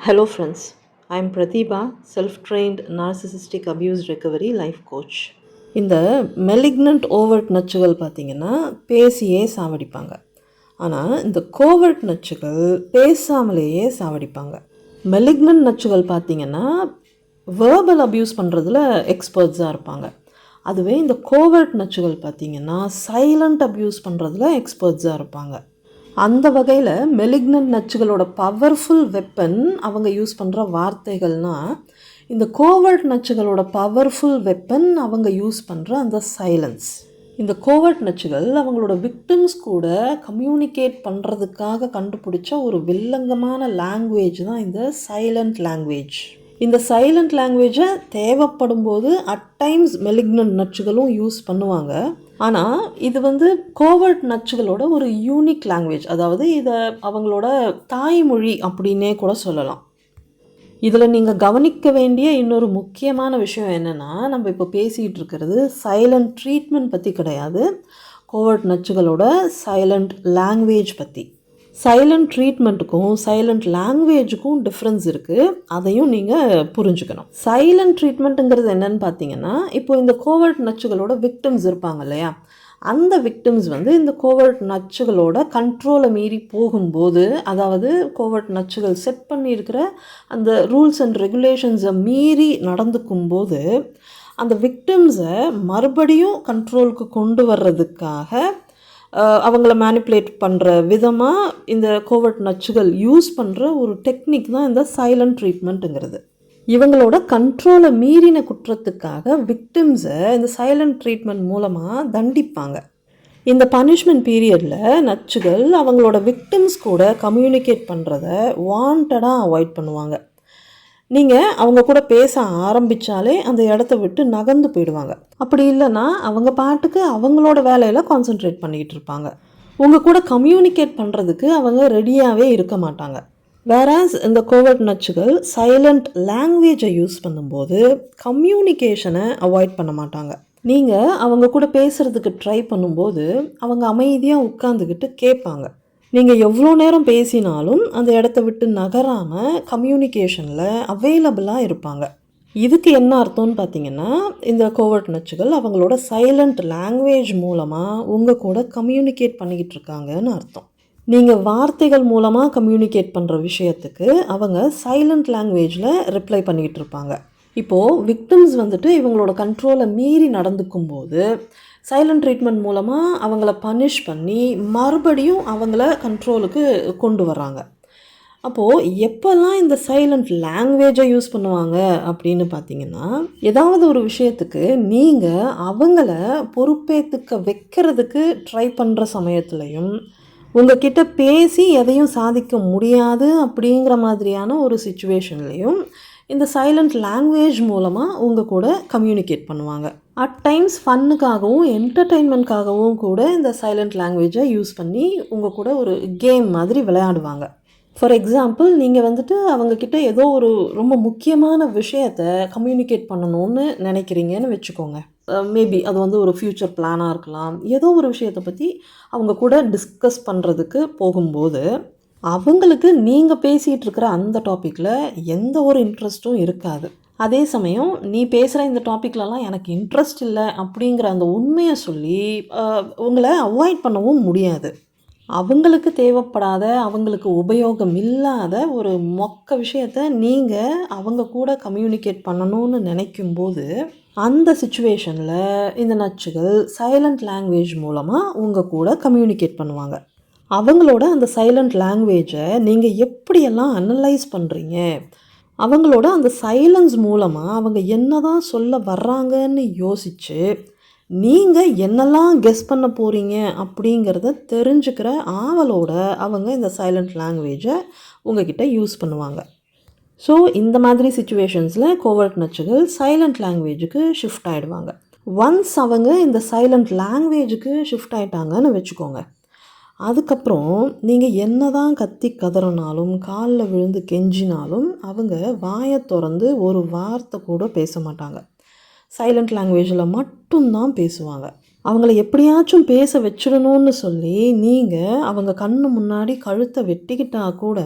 Hello friends, I am Pratibha, self-trained narcissistic abuse recovery life coach. இந்த malignant overt நச்சுகள் பார்த்திங்கன்னா பேசியே சாவடிப்பாங்க. ஆனால் இந்த கோவர்ட் நச்சுகள் பேசாமலேயே சாவடிப்பாங்க. மெலிக்னன்ட் நச்சுகள் பார்த்திங்கன்னா வேர்பல் அப்யூஸ் பண்ணுறதுல எக்ஸ்பர்ட்ஸாக இருப்பாங்க. அதுவே இந்த கோவர்ட் நச்சுகள் பார்த்திங்கன்னா சைலண்ட் அப்யூஸ் பண்ணுறதுல எக்ஸ்பர்ட்ஸாக இருப்பாங்க. அந்த வகையில் மெலிக்னன்ட் நச்சுகளோட பவர்ஃபுல் வெப்பன் அவங்க யூஸ் பண்ணுற வார்த்தைகள்னால், இந்த கோவர்ட் நச்சுகளோட பவர்ஃபுல் வெப்பன் அவங்க யூஸ் பண்ணுற அந்த சைலன்ஸ். இந்த கோவர்ட் நச்சுகள் அவங்களோட விக்டிம்ஸ் கூட கம்யூனிகேட் பண்ணுறதுக்காக கண்டுபிடிச்ச ஒரு வில்லங்கமான லாங்குவேஜ் தான் இந்த சைலண்ட் லாங்குவேஜ். இந்த சைலண்ட் லாங்குவேஜை தேவைப்படும் போது அட் டைம்ஸ் மெலிக்னன்ட் நச்சுகளும் யூஸ் பண்ணுவாங்க. ஆனால் இது கோவர்ட் நச்சுகளோட ஒரு யூனிக் லாங்குவேஜ், அதாவது இதை அவங்களோட தாய்மொழி அப்படின்னே கூட சொல்லலாம். இதில் நீங்கள் கவனிக்க வேண்டிய இன்னொரு முக்கியமான விஷயம் என்னென்னா, நம்ம இப்போ பேசிகிட்டு இருக்கிறது சைலண்ட் ட்ரீட்மெண்ட் பற்றி கிடையாது, கோவர்ட் நச்சுகளோட சைலண்ட் லாங்குவேஜ் பற்றி. சைலண்ட் ட்ரீட்மெண்ட்டுக்கும் சைலண்ட் லாங்குவேஜுக்கும் டிஃப்ரென்ஸ் இருக்குது, அதையும் நீங்கள் புரிஞ்சுக்கணும். சைலண்ட் ட்ரீட்மெண்ட்டுங்கிறது என்னென்னு பார்த்தீங்கன்னா, இப்போ இந்த கோவர்ட் நச்சுகளோட விக்டிம்ஸ் இருப்பாங்க இல்லையா, அந்த விக்டிம்ஸ் இந்த கோவர்ட் நச்சுகளோட கண்ட்ரோலை மீறி போகும்போது, அதாவது கோவர்ட் நச்சுகள் செட் பண்ணியிருக்கிற அந்த ரூல்ஸ் அண்ட் ரெகுலேஷன்ஸை மீறி நடந்துக்கும்போது, அந்த விக்டிம்ஸை மறுபடியும் கண்ட்ரோலுக்கு கொண்டு வர்றதுக்காக அவங்கள மேனிப்புலேட் பண்ணுற விதமாக இந்த கோவர்ட் நச்சுகள் யூஸ் பண்ணுற ஒரு டெக்னிக் தான் இந்த சைலண்ட் ட்ரீட்மெண்ட்டுங்கிறது. இவங்களோட கண்ட்ரோலை மீறின குற்றத்துக்காக விக்டிம்ஸை இந்த சைலண்ட் ட்ரீட்மெண்ட் மூலமாக தண்டிப்பாங்க. இந்த பனிஷ்மெண்ட் பீரியடில் நச்சுகள் அவங்களோட விக்டிம்ஸ் கூட கம்யூனிகேட் பண்ணுறத வாண்டடாக அவாய்ட் பண்ணுவாங்க. நீங்கள் அவங்க கூட பேச ஆரம்பித்தாலே அந்த இடத்த விட்டு நகர்ந்து போயிடுவாங்க. அப்படி இல்லைன்னா அவங்க பாட்டுக்கு அவங்களோட வேலையில் கான்சென்ட்ரேட் பண்ணிக்கிட்டு இருப்பாங்க. உங்கள் கூட கம்யூனிகேட் பண்ணுறதுக்கு அவங்க ரெடியாகவே இருக்க மாட்டாங்க. வேறாஸ் இந்த கோவர்ட் நச்சுகள் சைலண்ட் லாங்குவேஜை யூஸ் பண்ணும்போது கம்யூனிகேஷனை அவாய்ட் பண்ண மாட்டாங்க. நீங்கள் அவங்க கூட பேசுகிறதுக்கு ட்ரை பண்ணும்போது அவங்க அமைதியாக உட்காந்துக்கிட்டு கேட்பாங்க. நீங்கள் எவ்வளோ நேரம் பேசினாலும் அந்த இடத்த விட்டு நகராமல் கம்யூனிகேஷனில் அவைலபிளாக இருப்பாங்க. இதுக்கு என்ன அர்த்தம்னு பார்த்தீங்கன்னா, இந்த கோவர்ட் நச்சுகள் அவங்களோட சைலண்ட் லாங்குவேஜ் மூலமாக உங்கள் கூட கம்யூனிகேட் பண்ணிக்கிட்டு இருக்காங்கன்னு அர்த்தம். நீங்கள் வார்த்தைகள் மூலமாக கம்யூனிகேட் பண்ணுற விஷயத்துக்கு அவங்க சைலண்ட் லாங்குவேஜில் ரிப்ளை பண்ணிக்கிட்டு இருப்பாங்க. இப்போது விக்டிம்ஸ் இவங்களோட கண்ட்ரோலை மீறி நடந்துக்கும் போது சைலண்ட் ட்ரீட்மெண்ட் மூலமாக அவங்கள பனிஷ் பண்ணி மறுபடியும் அவங்கள கண்ட்ரோலுக்கு கொண்டு வர்றாங்க. அப்போது எப்போல்லாம் இந்த சைலண்ட் லாங்குவேஜை யூஸ் பண்ணுவாங்க அப்படின்னு பார்த்தீங்கன்னா, ஏதாவது ஒரு விஷயத்துக்கு நீங்கள் அவங்கள பொறுப்பேற்றுக்க வைக்கிறதுக்கு ட்ரை பண்ணுற சமயத்துலையும், உங்ககிட்ட பேசி எதையும் சாதிக்க முடியாது அப்படிங்கிற மாதிரியான ஒரு சிச்சுவேஷன்லேயும் இந்த சைலண்ட் லாங்குவேஜ் மூலமாக உங்கள் கூட கம்யூனிகேட் பண்ணுவாங்க. அட் டைம்ஸ் ஃபன்னுக்காகவும் என்டர்டெயின்மெண்ட்காகவும் கூட இந்த சைலண்ட் லாங்குவேஜை யூஸ் பண்ணி உங்கள் கூட ஒரு கேம் மாதிரி விளையாடுவாங்க. ஃபார் எக்ஸாம்பிள், நீங்கள் அவங்கக்கிட்ட ஏதோ ஒரு ரொம்ப முக்கியமான விஷயத்தை கம்யூனிகேட் பண்ணணும்னு நினைக்கிறீங்கன்னு வச்சுக்கோங்க. மேபி அது ஒரு ஃப்யூச்சர் பிளானாக இருக்கலாம். ஏதோ ஒரு விஷயத்தை பற்றி அவங்க கூட டிஸ்கஸ் பண்ணுறதுக்கு போகும்போது அவங்களுக்கு நீங்கள் பேசிகிட்டு இருக்கிற அந்த டாப்பிக்கில் எந்த ஒரு இன்ட்ரெஸ்ட்டும் இருக்காது. அதே சமயம் நீ பேசுகிற இந்த டாப்பிக்லலாம் எனக்கு இன்ட்ரெஸ்ட் இல்லை அப்படிங்கிற அந்த உண்மையை சொல்லி உங்களை அவாய்ட் பண்ணவும் முடியாது. அவங்களுக்கு தேவைப்படாத, அவங்களுக்கு உபயோகம் இல்லாத ஒரு மொக்க விஷயத்தை நீங்கள் அவங்க கூட கம்யூனிகேட் பண்ணணும்னு நினைக்கும்போது அந்த சிச்சுவேஷனில் இந்த நச்சுகள் சைலண்ட் லாங்குவேஜ் மூலமாக உங்கள் கூட கம்யூனிகேட் பண்ணுவாங்க. அவங்களோட அந்த சைலண்ட் லாங்குவேஜை நீங்கள் எப்படியெல்லாம் அனலைஸ் பண்ணுறீங்க, அவங்களோட அந்த சைலன்ஸ் மூலமாக அவங்க என்ன தான் சொல்ல வர்றாங்கன்னு யோசித்து நீங்கள் என்னெல்லாம் கெஸ் பண்ண போகிறீங்க அப்படிங்கிறத தெரிஞ்சுக்கிற ஆவலோட அவங்க இந்த சைலண்ட் லாங்குவேஜை உங்ககிட்ட யூஸ் பண்ணுவாங்க. ஸோ இந்த மாதிரி சிச்சுவேஷன்ஸில் கோவர்ட் நச்சுகள் சைலண்ட் லாங்குவேஜுக்கு ஷிஃப்ட் ஆகிடுவாங்க. ஒன்ஸ் அவங்க இந்த சைலண்ட் லாங்குவேஜுக்கு ஷிஃப்ட் ஆகிட்டாங்கன்னு வச்சுக்கோங்க, அதுக்கப்புறம் நீங்கள் என்ன தான் கத்தி கதறினாலும் காலில் விழுந்து கெஞ்சினாலும் அவங்க வாயை திறந்து ஒரு வார்த்தை கூட பேச மாட்டாங்க. சைலண்ட் லாங்குவேஜில் மட்டும்தான் பேசுவாங்க. அவங்கள எப்படியாச்சும் பேச வச்சிடணும்னு சொல்லி நீங்கள் அவங்க கண்ணு முன்னாடி கழுத்தை வெட்டிக்கிட்டால் கூட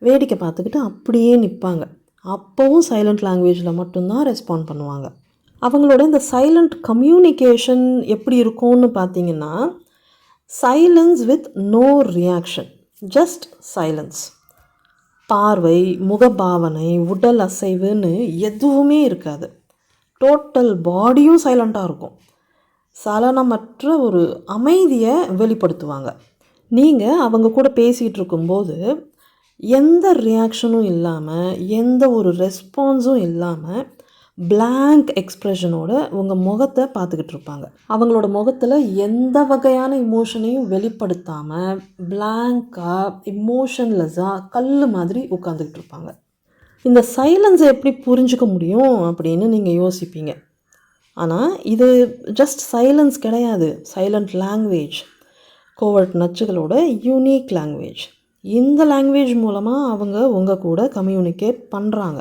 வேடிக்கை பார்த்துக்கிட்டு அப்படியே நிற்பாங்க. அப்போவும் சைலண்ட் லாங்குவேஜில் மட்டும்தான் ரெஸ்பாண்ட் பண்ணுவாங்க. அவங்களோட இந்த சைலண்ட் கம்யூனிகேஷன் எப்படி இருக்கும்னு பார்த்தீங்கன்னா, silence with no reaction, just silence. பார்வை, முகபாவனை, உடல் அசைவுன்னு எதுவுமே இருக்காது. டோட்டல் பாடியும் சைலண்ட்டாக இருக்கும். சலனமற்ற ஒரு அமைதியை வெளிப்படுத்துவாங்க. நீங்கள் அவங்க கூட பேசிகிட்டு இருக்கும்போது எந்த ரியாக்ஷனும் இல்லாமல், எந்த ஒரு ரெஸ்பான்ஸும் இல்லாமல், பிளாங்க் எக்ஸ்ப்ரெஷனோட உங்கள் முகத்தை பார்த்துக்கிட்டு இருப்பாங்க. அவங்களோட முகத்தில் எந்த வகையான இமோஷனையும் வெளிப்படுத்தாமல் பிளாங்காக, இமோஷன்லெஸ்ஸாக, கல் மாதிரி உட்காந்துக்கிட்டு இருப்பாங்க. இந்த சைலன்ஸை எப்படி புரிஞ்சுக்க முடியும் அப்படின்னு நீங்கள் யோசிப்பீங்க. ஆனால் இது ஜஸ்ட் சைலன்ஸ் கிடையாது, சைலண்ட் லாங்குவேஜ், கோவர்ட் நச்சுகளோட யூனிக் லாங்குவேஜ். இந்த லாங்குவேஜ் மூலமாக அவங்க உங்கள் கூட கம்யூனிகேட் பண்ணுறாங்க.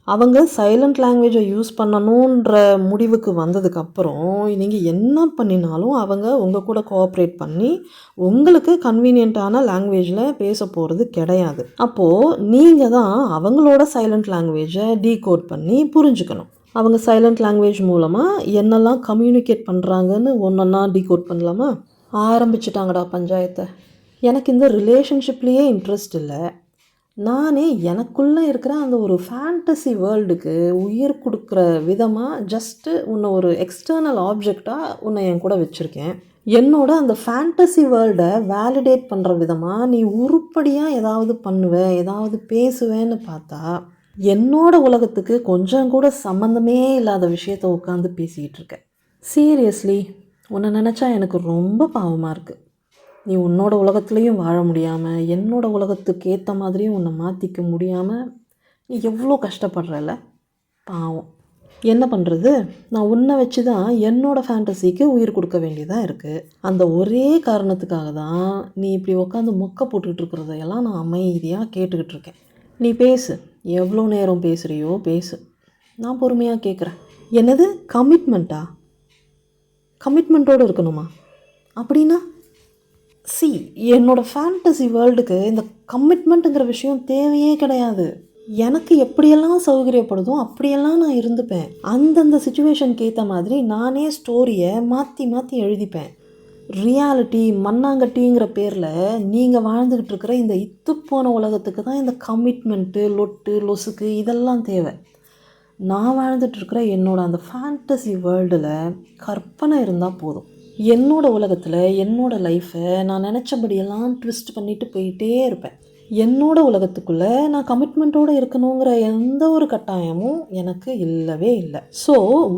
அவங்க சைலண்ட் லாங்குவேஜை யூஸ் பண்ணணுன்ற முடிவுக்கு வந்ததுக்கப்புறம் நீங்கள் என்ன பண்ணினாலும் அவங்க உங்கள் கூட கோஆப்ரேட் பண்ணி உங்களுக்கு கன்வீனியண்ட்டான லாங்குவேஜில் பேச போகிறது கிடையாது. அப்போது நீங்கள் தான் அவங்களோட சைலண்ட் லாங்குவேஜை டீகோட் பண்ணி புரிஞ்சுக்கணும். அவங்க சைலண்ட் லாங்குவேஜ் மூலமாக என்னெல்லாம் கம்யூனிகேட் பண்ணுறாங்கன்னு ஒன்றொன்னா டீகோட் பண்ணலாமா? ஆரம்பிச்சிட்டாங்கடா பஞ்சாயத்தை. எனக்கு இந்த ரிலேஷன்ஷிப்லேயே இன்ட்ரெஸ்ட் இல்லை. நானே எனக்குள்ளே இருக்கிற அந்த ஒரு ஃபேண்டசி வேர்ல்டுக்கு உயிர் கொடுக்குற விதமாக ஜஸ்ட்டு உன்னை ஒரு எக்ஸ்டர்னல் ஆப்ஜெக்டாக உன்னை என் கூட வச்சுருக்கேன். என்னோட அந்த ஃபேண்டசி வேர்ல்டை வேலிடேட் பண்ணுற விதமாக நீ உருப்படியாக ஏதாவது பண்ணுவேன், ஏதாவது பேசுவேன்னு பார்த்தா என்னோட உலகத்துக்கு கொஞ்சம் கூட சம்மந்தமே இல்லாத விஷயத்த உட்காந்து பேசிக்கிட்டு இருக்கேன். சீரியஸ்லி, உன்னை நினச்சா எனக்கு ரொம்ப பாவமாக இருக்குது. நீ உன்னோட உலகத்துலேயும் வாழ முடியாமல், என்னோட உலகத்துக்கு ஏற்ற மாதிரியும் உன்னை மாற்றிக்க முடியாமல் நீ எவ்வளோ கஷ்டப்படுறல. பாவம். என்ன பண்ணுறது, நான் உன்னை வச்சு தான் என்னோடய ஃபேண்டசிக்கு உயிர் கொடுக்க வேண்டியதாக இருக்குது. அந்த ஒரே காரணத்துக்காக தான் நீ இப்படி உட்காந்து மொக்க போட்டுக்கிட்டு இருக்கிறதையெல்லாம் நான் அமைதியாக கேட்டுக்கிட்டு இருக்கேன். நீ பேசு, எவ்வளோ நேரம் பேசுகிறியோ பேசு, நான் பொறுமையாக கேட்குறேன். என்னது கமிட்மெண்ட்டா? கமிட்மெண்ட்டோடு இருக்கணுமா? அப்படின்னா என்னோடய ஃபேண்டசி வேர்ல்டுக்கு இந்த கமிட்மெண்ட்டுங்கிற விஷயம் தேவையே கிடையாது. எனக்கு எப்படியெல்லாம் சௌகரியப்படுதோ அப்படியெல்லாம் நான் இருந்துப்பேன். அந்தந்த சிச்சுவேஷனுக்கு ஏற்ற மாதிரி நானே ஸ்டோரியை மாற்றி மாற்றி எழுதிப்பேன். ரியாலிட்டி மண்ணாங்கட்டிங்கிற பேரில் நீங்கள் வாழ்ந்துக்கிட்டு இருக்கிற இந்த இத்துப்போன உலகத்துக்கு தான் இந்த கமிட்மெண்ட்டு, லொட்டு லொசுக்கு இதெல்லாம் தேவை. நான் வாழ்ந்துட்டுருக்கிற என்னோடய அந்த ஃபேண்டசி வேர்ல்டில் கற்பனை இருந்தால் போதும். என்னோடய உலகத்தில் என்னோடய லைஃப்பை நான் நினச்சபடியெல்லாம் ட்விஸ்ட் பண்ணிட்டு போயிட்டே இருப்பேன். என்னோடய உலகத்துக்குள்ளே நான் கமிட்மெண்ட்டோடு இருக்கணுங்கிற எந்த ஒரு கட்டாயமும் எனக்கு இல்லவே இல்லை. ஸோ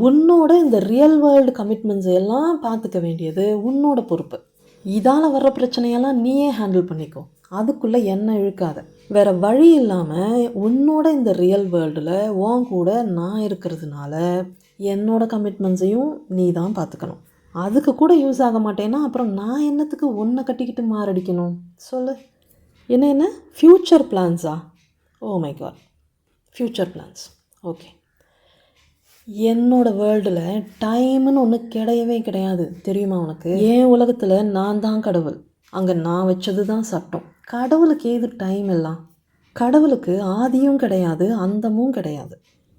உன்னோட இந்த ரியல் வேர்ல்டு கமிட்மெண்ட்ஸ் எல்லாம் பார்த்துக்க வேண்டியது உன்னோட பொறுப்பு. இதால் வர்ற பிரச்சனையெல்லாம் நீயே ஹேண்டில் பண்ணிக்கோ, அதுக்குள்ளே என்ன இழுக்காத. வேறு வழி இல்லாமல் உன்னோட இந்த ரியல் வேர்ல்டில் உன் கூட நான் இருக்கிறதுனால என்னோட கமிட்மெண்ட்ஸையும் நீ தான் பார்த்துக்கணும். அதுக்கு கூட யூஸ் ஆக மாட்டேன்னா அப்புறம் நான் என்னத்துக்கு ஒன்றை கட்டிக்கிட்டு மாரடிக்கணும் சொல்லு. என்ன ஃப்யூச்சர் பிளான்ஸா? Oh my God, future plans. Okay, என்னோடய வேர்ல்டில் டைம்னு ஒன்று கிடையவே கிடையாது, தெரியுமா உனக்கு? என் உலகத்தில் நான் தான் கடவுள், அங்கே நான் வச்சது தான் சட்டம். கடவுளுக்கு ஏது டைம் எல்லாம்? கடவுளுக்கு ஆதியும் கிடையாது, அந்தமும் கிடையாது.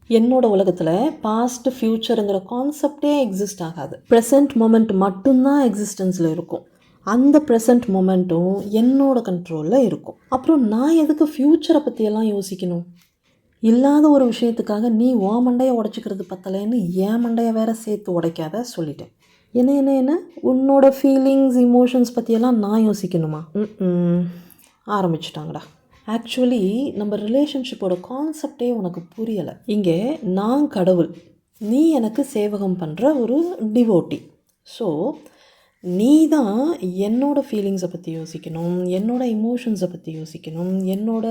என்னோட உலகத்தில் பாஸ்ட் ஃப்யூச்சருங்கிற கான்செப்டே எக்ஸிஸ்ட் ஆகாது. ப்ரெசண்ட் மொமெண்ட் மட்டும்தான் எக்ஸிஸ்டன்ஸில் இருக்கும். அந்த ப்ரெசண்ட் மொமெண்ட்டும் என்னோட கண்ட்ரோலில் இருக்கும். அப்புறம் நான் எதுக்கு ஃப்யூச்சரை பற்றியெல்லாம் யோசிக்கணும்? இல்லாத ஒரு விஷயத்துக்காக நீ உன் மண்டையை உடைச்சிக்கிறது பத்தலைன்னு என் மண்டையை வேற சேர்த்து உடைக்காத சொல்லிட்டேன். என்ன உன்னோட ஃபீலிங்ஸ், இமோஷன்ஸ் பற்றியெல்லாம் நான் யோசிக்கணுமா? ஆரம்பிச்சிட்டாங்கடா. ஆக்சுவலி நம்ம ரிலேஷன்ஷிப்போட கான்செப்டே உனக்கு புரியலை. இங்கே நான் கடவுள், நீ எனக்கு சேவகம் பண்ணுற ஒரு டிவோட்டி. ஸோ நீ தான் என்னோடய ஃபீலிங்ஸை பற்றி யோசிக்கணும், என்னோடய இமோஷன்ஸை பற்றி யோசிக்கணும், என்னோட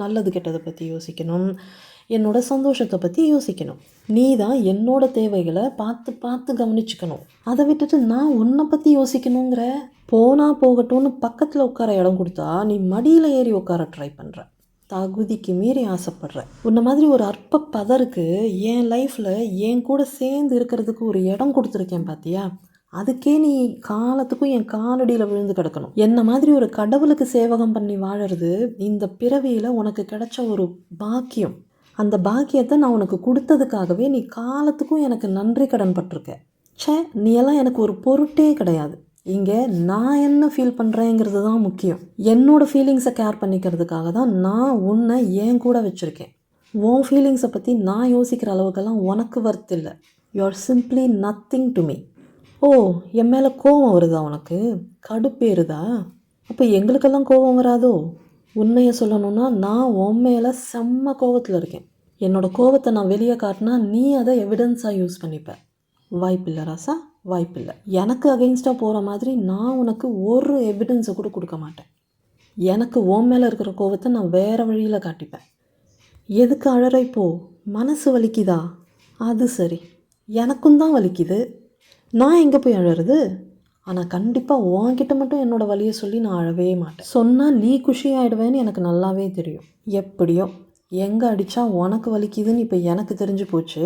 நல்லது கெட்டதை பற்றி யோசிக்கணும், என்னோடய சந்தோஷத்தை பற்றி யோசிக்கணும். நீ தான் என்னோடய தேவைகளை பார்த்து பார்த்து கவனிச்சுக்கணும். அதை விட்டுட்டு நான் உன்னை பற்றி யோசிக்கணுங்கிற. போனால் போகட்டும்னு பக்கத்தில் உட்கார இடம் கொடுத்தா நீ மடியில் ஏறி உட்கார ட்ரை பண்ணுற, தகுதிக்கு மீறி ஆசைப்படுற. உன்ன மாதிரி ஒரு அற்ப பதருக்கு என் லைஃப்பில் என் கூட சேர்ந்து இருக்கிறதுக்கு ஒரு இடம் கொடுத்துருக்கேன் பார்த்தியா? அதுக்கே நீ காலத்துக்கும் என் காலடியில் விழுந்து கிடக்கணும். என்ன மாதிரி ஒரு கடவுளுக்கு சேவகம் பண்ணி வாழறது இந்த பிறவியில் உனக்கு கிடைச்ச ஒரு பாக்கியம். அந்த பாக்கியத்தை நான் உனக்கு கொடுத்ததுக்காகவே நீ காலத்துக்கும் எனக்கு நன்றி கடன் பட்டிருக்க. நீ எல்லாம் எனக்கு ஒரு பொருட்டே கிடையாது. இங்கே நான் என்ன ஃபீல் பண்ணுறேங்கிறது தான் முக்கியம். என்னோடய ஃபீலிங்ஸை கேர் பண்ணிக்கிறதுக்காக தான் நான் உன்னை ஏன் கூட வச்சுருக்கேன். உன் ஃபீலிங்ஸை பற்றி நான் யோசிக்கிற அளவுக்கெல்லாம் உனக்கு வர்த் இல்லை. You are simply nothing to me. ஓ, என் மேலே கோபம் வருதா உனக்கு? கடுப்பேறுதா? அப்போ எங்களுக்கெல்லாம் கோபம் வராதோ? உண்மையை சொல்லணும்னா நான் உன் மேலே செம்ம கோபத்தில் இருக்கேன். என்னோடய கோபத்தை நான் வெளியே காட்டினா நீ அதை எவிடன்ஸாக யூஸ் பண்ணிப்ப. வாய்ப்பில்லை ராசா, வாய்ப்பில்லை. எனக்கு அகெயின்ஸ்டாக போகிற மாதிரி நான் உனக்கு ஒரு எவிடன்ஸை கூட கொடுக்க மாட்டேன். எனக்கு உன் மேலே இருக்கிற கோபத்தை நான் வேறு வழியில் காட்டிப்பேன். எதுக்கு அழற? இப்போ மனசு வலிக்குதா? அது சரி, எனக்கும் தான் வலிக்குது. நான் எங்கே போய் அழறது? ஆனால் கண்டிப்பாக உன்கிட்ட மட்டும் என்னோடய வலியை சொல்லி நான் அழவே மாட்டேன். சொன்னால் நீ குஷி ஆகிடுவேன்னு எனக்கு நல்லாவே தெரியும். எப்படியோ எங்கே அடித்தா உனக்கு வலிக்குதுன்னு இப்போ எனக்கு தெரிஞ்சு போச்சு.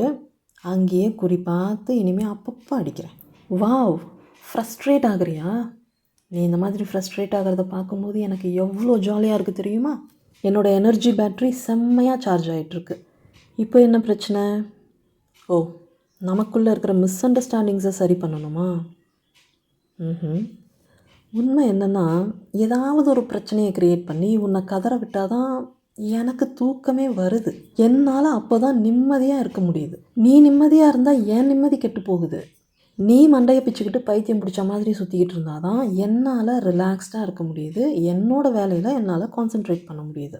அங்கேயே குறி பார்த்து இனிமேல் அப்பப்போ அடிக்கிறேன். வாவ், ஃப்ரஸ்ட்ரேட் ஆகுறியா? நீ இந்த மாதிரி ஃப்ரஸ்ட்ரேட் ஆகிறத பார்க்கும்போது எனக்கு எவ்வளோ ஜாலியாக இருக்குது தெரியுமா? என்னோடய எனர்ஜி பேட்ரி செம்மையாக சார்ஜ் ஆகிட்டுருக்கு. இப்போ என்ன பிரச்சனை? ஓ, நமக்குள்ளே இருக்கிற மிஸ் அண்டர்ஸ்டாண்டிங்ஸை சரி பண்ணணுமா? உண்மை என்னென்னா, ஏதாவது ஒரு பிரச்சனையை க்ரியேட் பண்ணி உன்னை கதற விட்டால் தான் எனக்கு தூக்கமே வருது. என்னால் அப்போ தான் நிம்மதியாக இருக்க முடியுது. நீ நிம்மதியாக இருந்தால் என் நிம்மதி கெட்டு போகுது. நீ மண்டையை பிச்சுக்கிட்டு பைத்தியம் பிடிச்ச மாதிரி சுற்றிக்கிட்டு இருந்தால் தான் என்னால் ரிலாக்ஸ்டாக இருக்க முடியுது. என்னோடய வேலையில் என்னால் கான்சென்ட்ரேட் பண்ண முடியுது.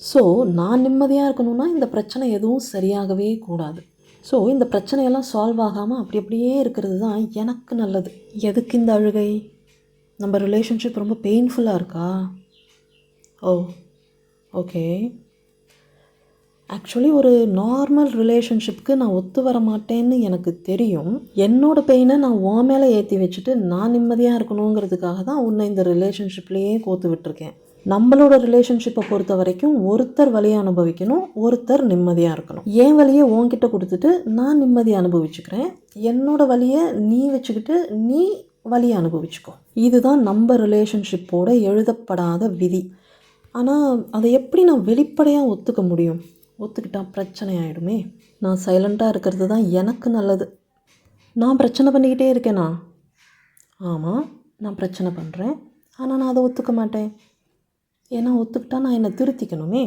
ஸோ நான் நிம்மதியாக இருக்கணும்னா இந்த பிரச்சனை எதுவும் சரியாகவே கூடாது. ஸோ இந்த பிரச்சனையெல்லாம் சால்வ் ஆகாமல் அப்படி அப்படியே இருக்கிறது தான் எனக்கு நல்லது. எதுக்கு இந்த அழுகை? நம்ம ரிலேஷன்ஷிப் ரொம்ப பெயின்ஃபுல்லாக இருக்கா? ஓ, ஓகே. ஆக்சுவலி ஒரு நார்மல் ரிலேஷன்ஷிப்க்கு நான் ஒத்து வர மாட்டேன்னு எனக்கு தெரியும். என்னோடய பெயினை நான் உன் மேலே ஏற்றி வச்சுட்டு நான் நிம்மதியாக இருக்கணுங்கிறதுக்காக தான் உன்னை இந்த ரிலேஷன்ஷிப்லேயே கோத்து விட்டுருக்கேன். நம்மளோட ரிலேஷன்ஷிப்பை பொறுத்த வரைக்கும் ஒருத்தர் வலியை அனுபவிக்கணும், ஒருத்தர் நிம்மதியாக இருக்கணும். என் வலியை உன்கிட்ட கொடுத்துட்டு நான் நிம்மதியை அனுபவிச்சுக்கிறேன். என்னோட வலியை நீ வச்சுக்கிட்டு நீ வலியை அனுபவிச்சுக்கோ. இதுதான் நம்ம ரிலேஷன்ஷிப்போட எழுதப்படாத விதி. ஆனால் அதை எப்படி நான் வெளிப்படையாக ஒத்துக்க முடியும்? ஒத்துக்கிட்டால் பிரச்சனை ஆகிடுமே. நான் சைலண்ட்டாக இருக்கிறது தான் எனக்கு நல்லது. நான் பிரச்சனை பண்ணிக்கிட்டே இருக்கேனா? ஆமாம், நான் பிரச்சனை பண்ணுறேன். ஆனால் நான் அதை ஒத்துக்க மாட்டேன். ஏன்னா ஒத்துக்கிட்டா நான் என்னை திருத்திக்கணுமே.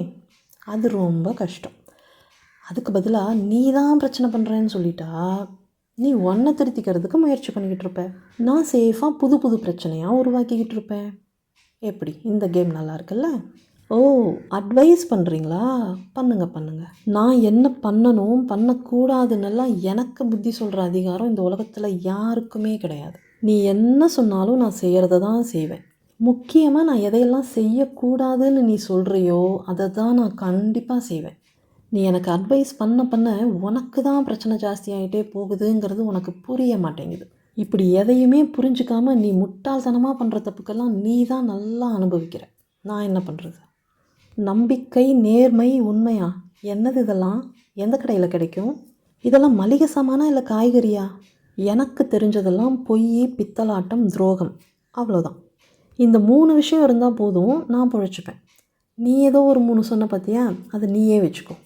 அது ரொம்ப கஷ்டம். அதுக்கு பதிலாக நீ தான் பிரச்சனை பண்ணுறேன்னு சொல்லிட்டா நீ ஒன்றை திருத்திக்கிறதுக்கு முயற்சி பண்ணிக்கிட்டு இருப்ப. நான் சேஃபாக புது புது பிரச்சனையாக உருவாக்கிக்கிட்டு இருப்பேன். எப்படி இந்த கேம் நல்லா இருக்குல்ல? ஓ, அட்வைஸ் பண்ணுறீங்களா? பண்ணுங்கள். நான் என்ன பண்ணணும் பண்ணக்கூடாதுன்னெல்லாம் எனக்கு புத்தி சொல்கிற அதிகாரம் இந்த உலகத்தில் யாருக்குமே கிடையாது. நீ என்ன சொன்னாலும் நான் செய்கிறத தான் செய்வேன். முக்கியமாக நான் எதையெல்லாம் செய்யக்கூடாதுன்னு நீ சொல்கிறியோ அதை தான் நான் கண்டிப்பாக செய்வேன். நீ எனக்கு அட்வைஸ் பண்ண உனக்கு தான் பிரச்சனை ஜாஸ்தியாகிட்டே போகுதுங்கிறது உனக்கு புரிய மாட்டேங்குது. இப்படி எதையுமே புரிஞ்சுக்காமல் நீ முட்டாள்தனமாக பண்ணுற தப்புக்கெல்லாம் நீ தான் நல்லா அனுபவிக்கிற. நான் என்ன பண்ணுறது? நம்பிக்கை, நேர்மை, உண்மையா? என்னது இதெல்லாம்? எந்த கடையில் கிடைக்கும்? இதெல்லாம் மளிகை சாமானா இல்லை காய்கறியா? எனக்கு தெரிஞ்சதெல்லாம் பொய், பித்தலாட்டம், துரோகம், அவ்வளோதான். இந்த 3 விஷயம் இருந்தால் போதும், நான் பிழைச்சிப்பேன். நீ ஏதோ ஒரு 3 சொன்ன பார்த்தியா, அதை நீயே வச்சுக்கோ.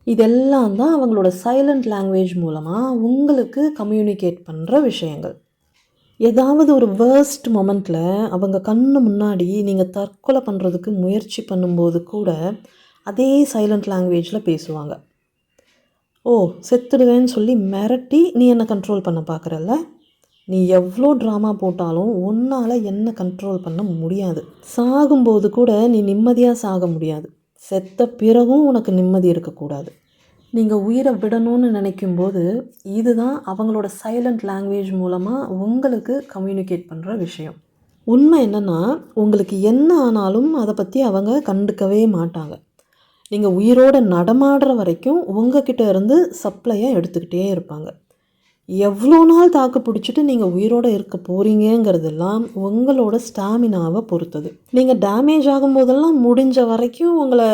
இதெல்லாம் தான் அவங்களோட சைலண்ட் லாங்குவேஜ் மூலமாக உங்களுக்கு கம்யூனிகேட் பண்ணுற விஷயங்கள். ஏதாவது ஒரு வேர்ஸ்ட் மொமெண்ட்டில் அவங்க கண்ணு முன்னாடி நீங்கள் தற்கொலை பண்ணுறதுக்கு முயற்சி பண்ணும்போது கூட அதே சைலண்ட் லாங்குவேஜில் பேசுவாங்க. ஓ, செத்துடுவேன்னு சொல்லி மிரட்டி நீ என்னை கண்ட்ரோல் பண்ண பார்க்குறல்ல? நீ எவ்வளோ ட்ராமா போட்டாலும் உன்னால் என்ன கண்ட்ரோல் பண்ண முடியாது. சாகும்போது கூட நீ நிம்மதியாக சாக முடியாது. செத்த பிறகும் உனக்கு நிம்மதி இருக்கக்கூடாது. நீங்கள் உயிரை விடணும்னு நினைக்கும்போது இதுதான் அவங்களோட சைலண்ட் லாங்குவேஜ் மூலமாக உங்களுக்கு கம்யூனிகேட் பண்ணுற விஷயம். உண்மை என்னென்னா, உங்களுக்கு என்ன ஆனாலும் அதை பற்றி அவங்க கண்டுக்கவே மாட்டாங்க. நீங்கள் உயிரோடு நடமாடுற வரைக்கும் உங்ககிட்ட இருந்து சப்ளையை எடுத்துக்கிட்டே இருப்பாங்க. எவ்வளோ நாள் தாக்கு பிடிச்சிட்டு நீங்கள் உயிரோடு இருக்க போகிறீங்கிறதெல்லாம் உங்களோட ஸ்டாமினாவை பொறுத்தது. நீங்கள் டேமேஜ் ஆகும்போதெல்லாம் முடிஞ்ச வரைக்கும் உங்களை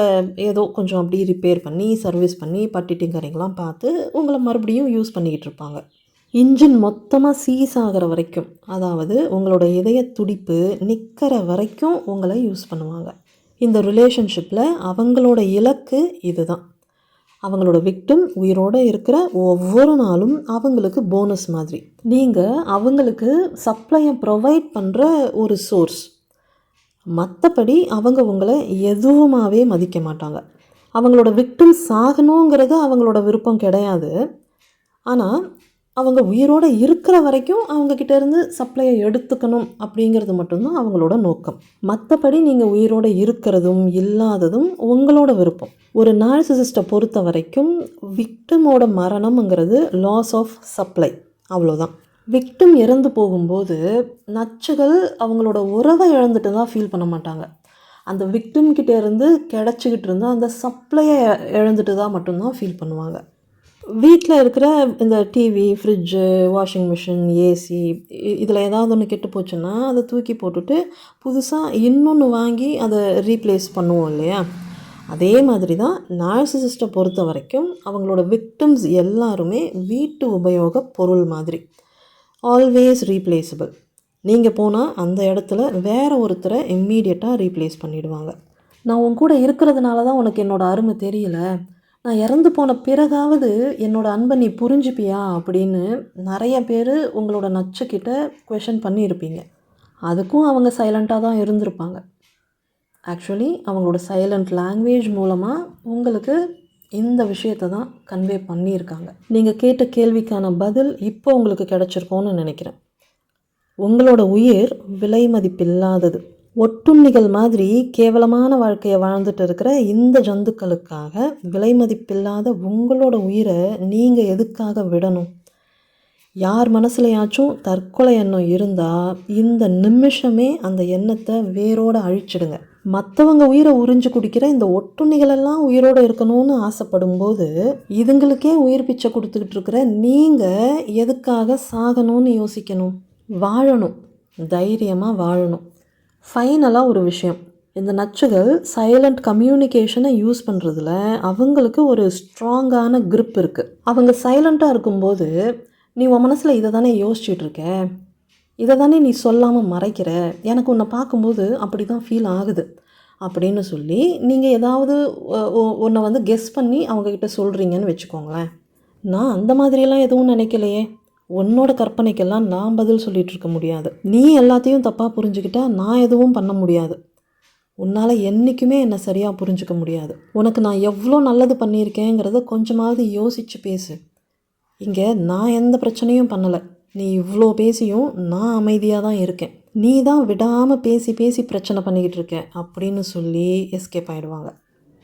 ஏதோ கொஞ்சம் அப்படி ரிப்பேர் பண்ணி சர்வீஸ் பண்ணி பட்டி டிங்கரிங்லாம் பார்த்து உங்களை மறுபடியும் யூஸ் பண்ணிக்கிட்டு இருப்பாங்க. இன்ஜின் மொத்தமாக சீஸ் ஆகிற வரைக்கும், அதாவது உங்களோட இதய துடிப்பு நிற்கிற வரைக்கும் உங்களை யூஸ் பண்ணுவாங்க. இந்த ரிலேஷன்ஷிப்பில் அவங்களோட இலக்கு இதுதான். அவங்களோட விக்டிம் உயிரோடு இருக்கிற ஒவ்வொரு நாளும் அவங்களுக்கு போனஸ் மாதிரி. நீங்கள் அவங்களுக்கு சப்ளையை ப்ரொவைட் பண்ணுற ஒரு சோர்ஸ். மற்றபடி அவங்க உங்களை எதுவுமாகவே மதிக்க மாட்டாங்க. அவங்களோட விக்டிம் சாகணுங்கிறது அவங்களோட விருப்பம் கிடையாது. ஆனால் அவங்க உயிரோடு இருக்கிற வரைக்கும் அவங்கக்கிட்ட இருந்து சப்ளையை எடுத்துக்கணும் அப்படிங்கிறது மட்டும்தான் அவங்களோட நோக்கம். மற்றபடி நீங்கள் உயிரோடு இருக்கிறதும் இல்லாததும் உங்களோட விருப்பம். ஒரு நார்சிசிஸ்ட்டை பொறுத்த வரைக்கும் விக்டிமோட மரணம்ங்கிறது லாஸ் ஆஃப் சப்ளை, அவ்வளோதான். விக்டிம் இறந்து போகும்போது நச்சுகள் அவங்களோட உறவை இழந்துட்டு தான் ஃபீல் பண்ண மாட்டாங்க. அந்த விக்டிம்கிட்ட இருந்து கிடச்சிக்கிட்டு இருந்தால் அந்த சப்ளையை இழந்துட்டு தான் மட்டும்தான் ஃபீல் பண்ணுவாங்க. வீட்டில் இருக்கிற இந்த TV, fridge, washing machine, AC இதில் ஏதாவது ஒன்று கெட்டு போச்சுன்னா அதை தூக்கி போட்டுட்டு புதுசாக இன்னொன்று வாங்கி அதை ரீப்ளேஸ் பண்ணுவோம் இல்லையா? அதே மாதிரி தான் நார்சிசிஸ்ட்டை பொறுத்த வரைக்கும் அவங்களோட விக்டிம்ஸ் எல்லாருமே வீட்டு உபயோக பொருள் மாதிரி. Always replaceable. நீங்கள் போனால் அந்த இடத்துல வேறு ஒருத்தரை இம்மீடியட்டாக ரீப்ளேஸ் பண்ணிவிடுவாங்க. நான் உன் கூட இருக்கிறதுனால தான் உனக்கு என்னோடய அருமை தெரியல, நான் இறந்து போன பிறகாவது என்னோடய அன்பை நீ புரிஞ்சுப்பியா அப்படின்னு நிறைய பேர் உங்களோட நச்சுக்கிட்ட குவெஷன் பண்ணியிருப்பீங்க. அதுக்கும் அவங்க சைலண்ட்டாக தான் இருந்திருப்பாங்க. ஆக்சுவலி அவங்களோட சைலண்ட் லாங்குவேஜ் மூலமாக உங்களுக்கு இந்த விஷயத்தை தான் கன்வே பண்ணியிருக்காங்க. நீங்கள் கேட்ட கேள்விக்கான பதில் இப்போ உங்களுக்கு கிடச்சிருக்கோன்னு நினைக்கிறேன். உங்களோட உயிர் விலை மதிப்பில்லாதது. ஒட்டுண்ணிகள் மாதிரி கேவலமான வாழ்க்கையை வாழ்ந்துட்டு இருக்கிற இந்த ஜந்துக்களுக்காக விலை மதிப்பில்லாத உங்களோட உயிரை நீங்கள் எதுக்காக விடணும்? யார் மனசுலையாச்சும் தற்கொலை எண்ணம் இருந்தால் இந்த நிமிஷமே அந்த எண்ணத்தை வேரோடு அழிச்சிடுங்க. மற்றவங்க உயிரை உறிஞ்சு குடிக்கிற இந்த ஒட்டுண்ணிகளெல்லாம் உயிரோடு இருக்கணும்னு ஆசைப்படும்போது இதுங்களுக்கே உயிர் பிச்சை கொடுத்துக்கிட்டு இருக்கிற நீங்கள் எதுக்காக சாகணும்னு யோசிக்கணும்? வாழணும், தைரியமாக வாழணும். ஃபைனலாக ஒரு விஷயம், இந்த நச்சுகள் சைலண்ட் கம்யூனிகேஷனை யூஸ் பண்ணுறதுல அவங்களுக்கு ஒரு ஸ்ட்ராங்கான grip இருக்குது. அவங்க சைலண்ட்டாக இருக்கும்போது நீ உன் மனசில் இதை தானே யோசிச்சுட்ருக்க, இதை தானே நீ சொல்லாமல் மறைக்கிற, எனக்கு உன்னை பார்க்கும்போது அப்படி தான் ஃபீல் ஆகுது அப்படின்னு சொல்லி நீங்கள் ஏதாவது ஒன்றை வந்து கெஸ் பண்ணி அவங்கக்கிட்ட சொல்கிறீங்கன்னு வச்சுக்கோங்களேன். நான் அந்த மாதிரியெல்லாம் எதுவும் நினைக்கலையே, உன்னோட கற்பனைக்கெல்லாம் நான் பதில் சொல்லிகிட்டு இருக்க முடியாது, நீ எல்லாத்தையும் தப்பாக புரிஞ்சுக்கிட்டா நான் எதுவும் பண்ண முடியாது, உன்னால் என்றைக்குமே என்னை சரியாக புரிஞ்சுக்க முடியாது, உனக்கு நான் எவ்வளோ நல்லது பண்ணியிருக்கேங்கிறத கொஞ்சமாவது யோசித்து பேசு, இங்கே நான் எந்த பிரச்சனையும் பண்ணலை, நீ இவ்வளோ பேசியும் நான் அமைதியாக தான் இருக்கேன், நீ தான் விடாமல் பேசி பேசி பிரச்சனை பண்ணிக்கிட்டு இருக்க அப்படின்னு சொல்லி எஸ்கேப் ஆகிடுவாங்க.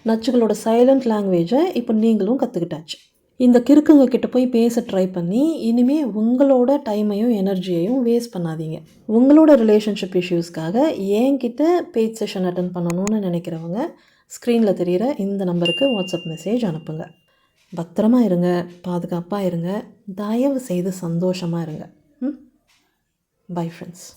நச்சுகளோட சைலண்ட் லாங்குவேஜை இப்போ நீங்களும் கற்றுக்கிட்டாச்சு. இந்த கிறுக்குங்க கிட்ட போய் பேச ட்ரை பண்ணி இனிமேல் உங்களோட டைமையும் எனர்ஜியையும் வேஸ்ட் பண்ணாதீங்க. உங்களோட ரிலேஷன்ஷிப் இஷ்யூஸ்க்காக என்கிட்ட பேஜ் செஷன் அட்டன் பண்ணணும்னு நினைக்கிறவங்க ஸ்க்ரீனில் தெரிகிற இந்த நம்பருக்கு வாட்ஸ்அப் மெசேஜ் அனுப்புங்க. பத்திரமா இருங்க, பாதுகாப்பாக இருங்க, தயவு செய்து சந்தோஷமாக இருங்க. Bye friends.